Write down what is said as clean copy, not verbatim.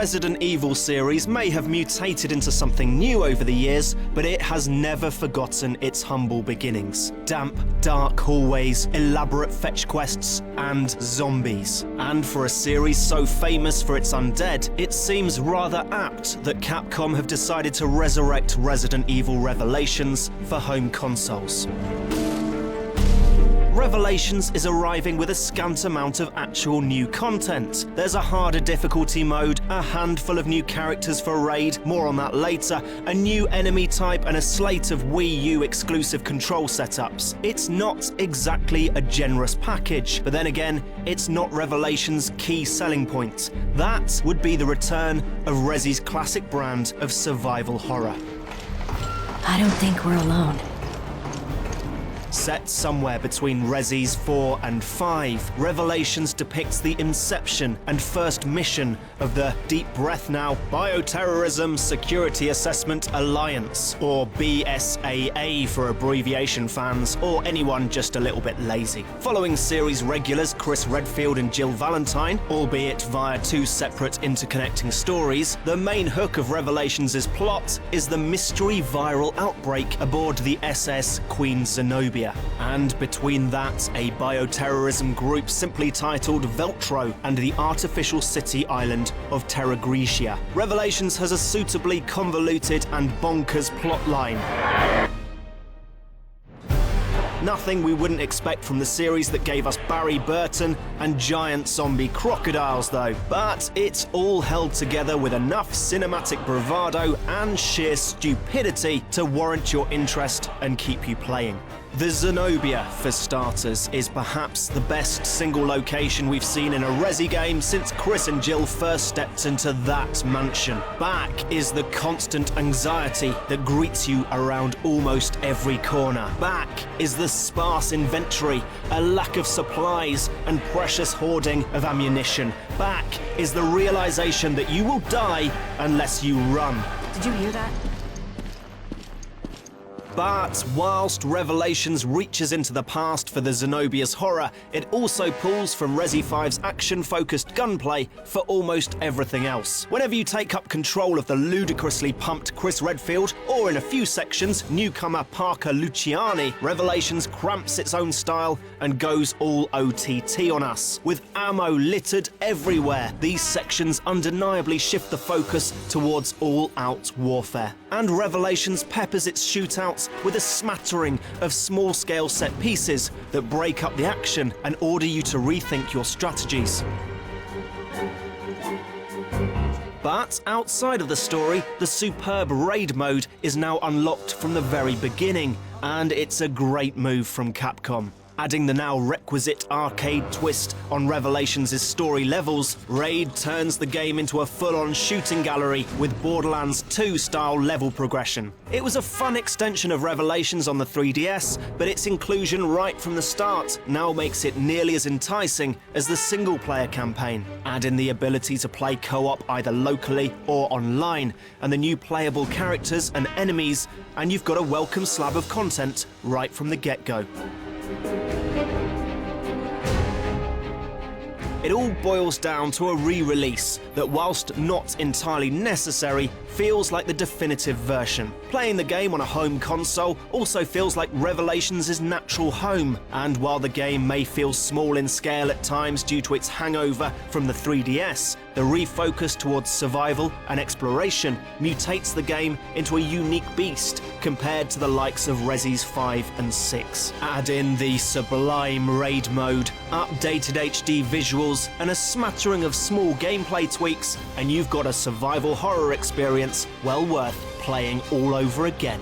Resident Evil series may have mutated into something new over the years, but it has never forgotten its humble beginnings. Damp, dark hallways, elaborate fetch quests, and zombies. And for a series so famous for its undead, it seems rather apt that Capcom have decided to resurrect Resident Evil Revelations for home consoles. Revelations is arriving with a scant amount of actual new content. There's a harder difficulty mode, a handful of new characters for Raid, more on that later, a new enemy type and a slate of Wii U exclusive control setups. It's not exactly a generous package, but then again, it's not Revelations' key selling point. That would be the return of Resi's classic brand of survival horror. I don't think we're alone. Set somewhere between Resi's 4 and 5, Revelations depicts the inception and first mission of the deep breath now Bioterrorism Security Assessment Alliance, or BSAA for abbreviation fans, or anyone just a little bit lazy. Following series regulars Chris Redfield and Jill Valentine, albeit via 2 separate interconnecting stories, the main hook of Revelations' plot is the mystery viral outbreak aboard the SS Queen Zenobia. And between that, a bioterrorism group simply titled Veltro and the artificial city island of Terragrigia. Revelations has a suitably convoluted and bonkers plotline. Nothing we wouldn't expect from the series that gave us Barry Burton and giant zombie crocodiles though. But it's all held together with enough cinematic bravado and sheer stupidity to warrant your interest and keep you playing. The Zenobia, for starters, is perhaps the best single location we've seen in a Resi game since Chris and Jill first stepped into that mansion. Back is the constant anxiety that greets you around almost every corner. Back is the sparse inventory, a lack of supplies, and precious hoarding of ammunition. Back is the realization that you will die unless you run. Did you hear that? But whilst Revelations reaches into the past for the Zenobia's horror, it also pulls from Resi 5's action-focused gunplay for almost everything else. Whenever you take up control of the ludicrously pumped Chris Redfield, or in a few sections, newcomer Parker Luciani, Revelations cramps its own style and goes all OTT on us. With ammo littered everywhere, these sections undeniably shift the focus towards all-out warfare. And Revelations peppers its shootouts with a smattering of small-scale set pieces that break up the action and order you to rethink your strategies. But outside of the story, the superb raid mode is now unlocked from the very beginning, and it's a great move from Capcom. Adding the now requisite arcade twist on Revelations' story levels, Raid turns the game into a full-on shooting gallery with Borderlands 2 style level progression. It was a fun extension of Revelations on the 3DS, but its inclusion right from the start now makes it nearly as enticing as the single-player campaign. Add in the ability to play co-op either locally or online, and the new playable characters and enemies, and you've got a welcome slab of content right from the get-go. It all boils down to a re-release that, whilst not entirely necessary, feels like the definitive version. Playing the game on a home console also feels like Revelations' natural home, and while the game may feel small in scale at times due to its hangover from the 3DS, the refocus towards survival and exploration mutates the game into a unique beast compared to the likes of Resi's 5 and 6. Add in the sublime raid mode, updated HD visuals, and a smattering of small gameplay tweaks, and you've got a survival horror experience well worth playing all over again.